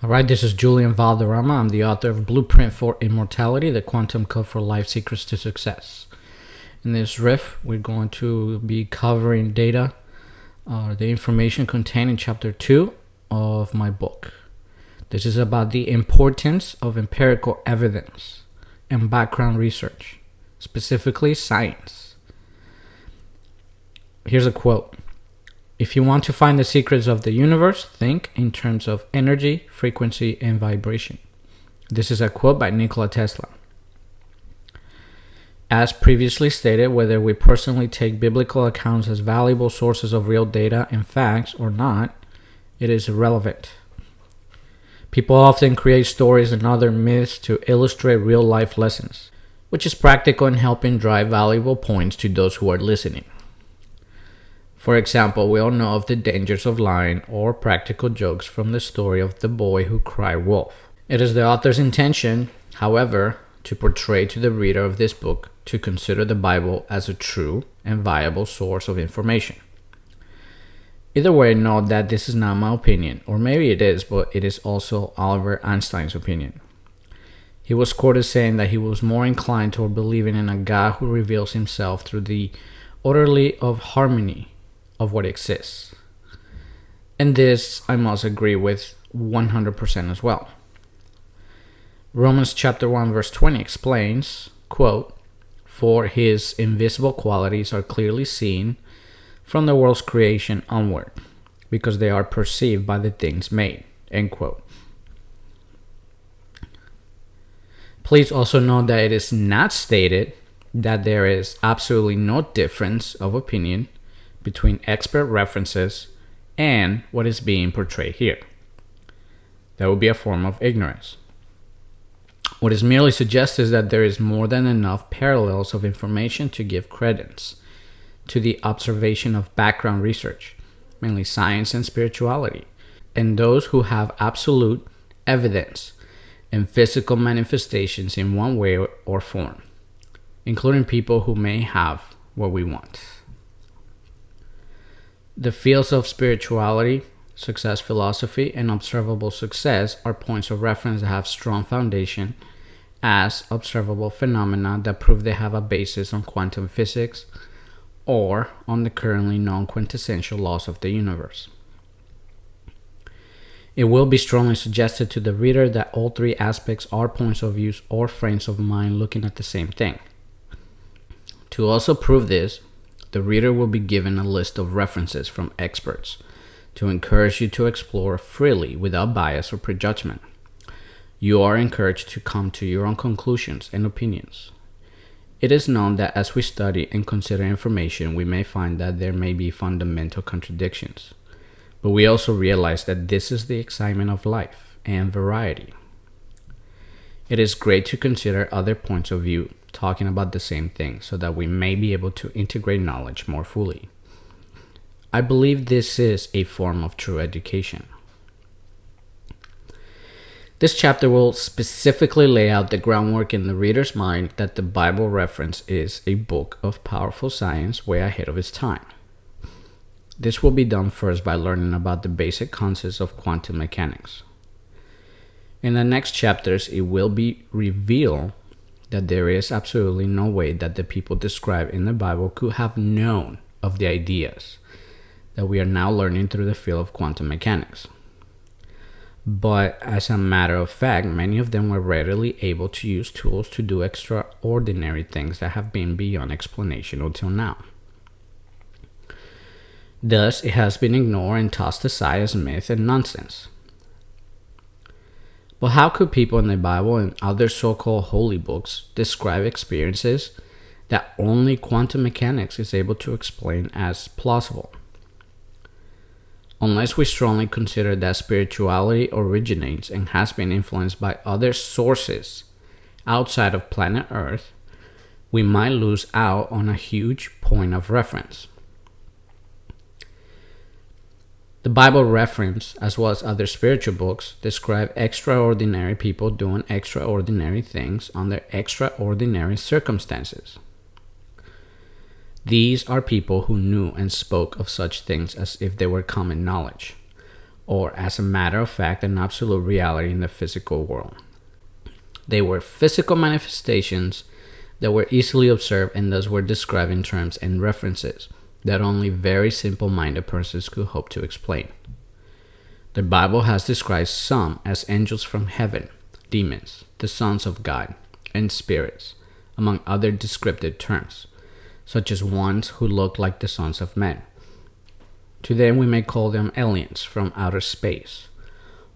Alright, this is Julian Valderrama. I'm the author of Blueprint for Immortality, the Quantum Code for Life Secrets to Success. In this riff, we're going to be covering data, the information contained in chapter 2 of my book. This is about the importance of empirical evidence and background research, specifically science. Here's a quote. If you want to find the secrets of the universe, think in terms of energy, frequency, and vibration. This is a quote by Nikola Tesla. As previously stated, whether we personally take biblical accounts as valuable sources of real data and facts or not, it is irrelevant. People often create stories and other myths to illustrate real-life lessons, which is practical in helping drive valuable points to those who are listening. For example, we all know of the dangers of lying or practical jokes from the story of the boy who cried wolf. It is the author's intention, however, to portray to the reader of this book to consider the Bible as a true and viable source of information. Either way, note that this is not my opinion, or maybe it is, but it is also Albert Einstein's opinion. He was quoted saying that he was more inclined toward believing in a God who reveals himself through the orderly of harmony of what exists. And this I must agree with 100% as well. Romans chapter 1 verse 20 explains, quote, "For his invisible qualities are clearly seen from the world's creation onward, because they are perceived by the things made," end quote. Please also note that it is not stated that there is absolutely no difference of opinion between expert references and what is being portrayed here. That would be a form of ignorance. What is merely suggested is that there is more than enough parallels of information to give credence to the observation of background research, mainly science and spirituality, and those who have absolute evidence and physical manifestations in one way or form, including people who may have what we want. The fields of spirituality, success philosophy, and observable success are points of reference that have strong foundation as observable phenomena that prove they have a basis on quantum physics or on the currently known quintessential laws of the universe. It will be strongly suggested to the reader that all three aspects are points of view or frames of mind looking at the same thing. To also prove this, the reader will be given a list of references from experts to encourage you to explore freely without bias or prejudgment. You are encouraged to come to your own conclusions and opinions. It is known that as we study and consider information, we may find that there may be fundamental contradictions. But we also realize that this is the excitement of life and variety. It is great to consider other points of view talking about the same thing so that we may be able to integrate knowledge more fully. I believe this is a form of true education. This chapter will specifically lay out the groundwork in the reader's mind that the Bible reference is a book of powerful science way ahead of its time. This will be done first by learning about the basic concepts of quantum mechanics. In the next chapters, it will be revealed that there is absolutely no way that the people described in the Bible could have known of the ideas that we are now learning through the field of quantum mechanics. But as a matter of fact, many of them were readily able to use tools to do extraordinary things that have been beyond explanation until now. Thus, it has been ignored and tossed aside as myth and nonsense. But how could people in the Bible and other so-called holy books describe experiences that only quantum mechanics is able to explain as plausible? Unless we strongly consider that spirituality originates and has been influenced by other sources outside of planet Earth, we might lose out on a huge point of reference. The Bible reference, as well as other spiritual books, describe extraordinary people doing extraordinary things under extraordinary circumstances. These are people who knew and spoke of such things as if they were common knowledge, or as a matter of fact, an absolute reality in the physical world. They were physical manifestations that were easily observed and thus were described in terms and references that only very simple-minded persons could hope to explain. The Bible has described some as angels from heaven, demons, the sons of God, and spirits, among other descriptive terms, such as ones who look like the sons of men. Today we may call them aliens from outer space,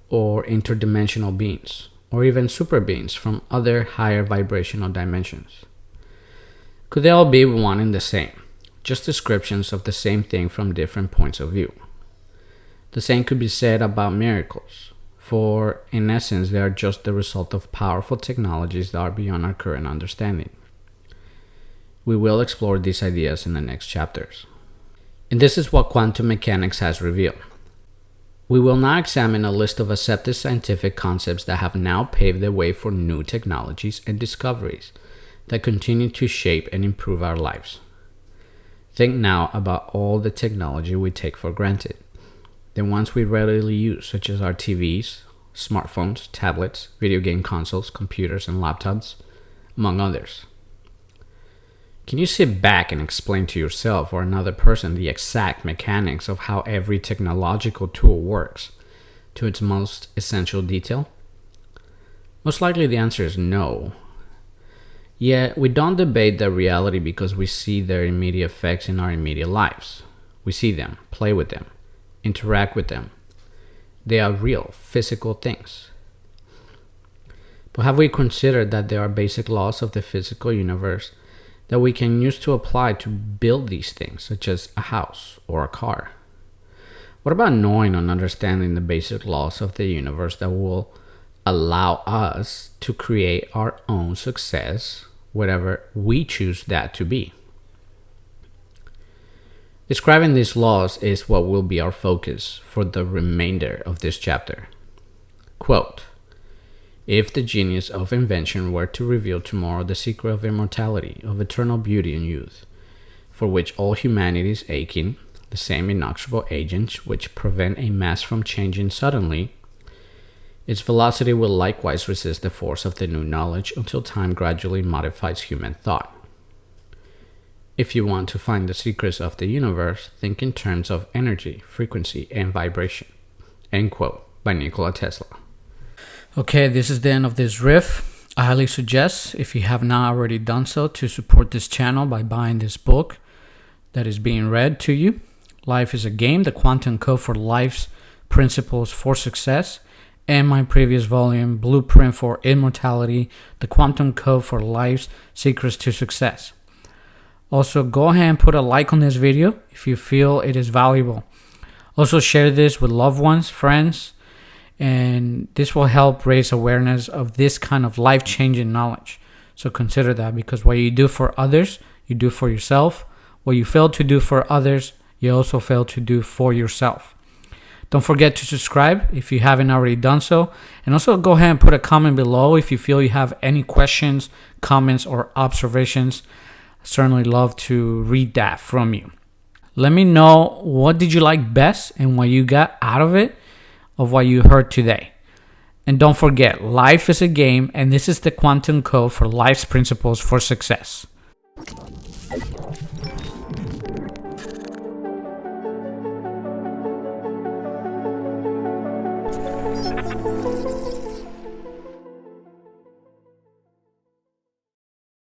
or interdimensional beings, or even super beings from other higher vibrational dimensions. Could they all be one and the same, just descriptions of the same thing from different points of view? The same could be said about miracles, for in essence they are just the result of powerful technologies that are beyond our current understanding. We will explore these ideas in the next chapters. And this is what quantum mechanics has revealed. We will now examine a list of accepted scientific concepts that have now paved the way for new technologies and discoveries that continue to shape and improve our lives. Think now about all the technology we take for granted, the ones we readily use, such as our TVs, smartphones, tablets, video game consoles, computers, and laptops, among others. Can you sit back and explain to yourself or another person the exact mechanics of how every technological tool works to its most essential detail? Most likely the answer is no. Yet we don't debate their reality because we see their immediate effects in our immediate lives. We see them, play with them, interact with them. They are real, physical things. But have we considered that there are basic laws of the physical universe that we can use to apply to build these things, such as a house or a car? What about knowing and understanding the basic laws of the universe that will allow us to create our own success, whatever we choose that to be? Describing these laws is what will be our focus for the remainder of this chapter. Quote, "If the genius of invention were to reveal tomorrow the secret of immortality, of eternal beauty and youth, for which all humanity is aching, the same inexorable agents which prevent a mass from changing suddenly, its velocity will likewise resist the force of the new knowledge until time gradually modifies human thought. If you want to find the secrets of the universe, think in terms of energy, frequency, and vibration." End quote, by Nikola Tesla. Okay, this is the end of this riff. I highly suggest, if you have not already done so, to support this channel by buying this book that is being read to you. Life is a Game, The Quantum Code for Life's Principles for Success, and my previous volume, Blueprint for Immortality, The Quantum Code for Life's Secrets to Success. Also, go ahead and put a like on this video if you feel it is valuable. Also, share this with loved ones, friends, and this will help raise awareness of this kind of life-changing knowledge. So consider that, because what you do for others, you do for yourself. What you fail to do for others, you also fail to do for yourself. Don't forget to subscribe if you haven't already done so. And also go ahead and put a comment below if you feel you have any questions, comments, or observations. I certainly love to read that from you. Let me know, what did you like best and what you got out of it, of what you heard today. And don't forget, life is a game, and this is the quantum code for life's principles for success.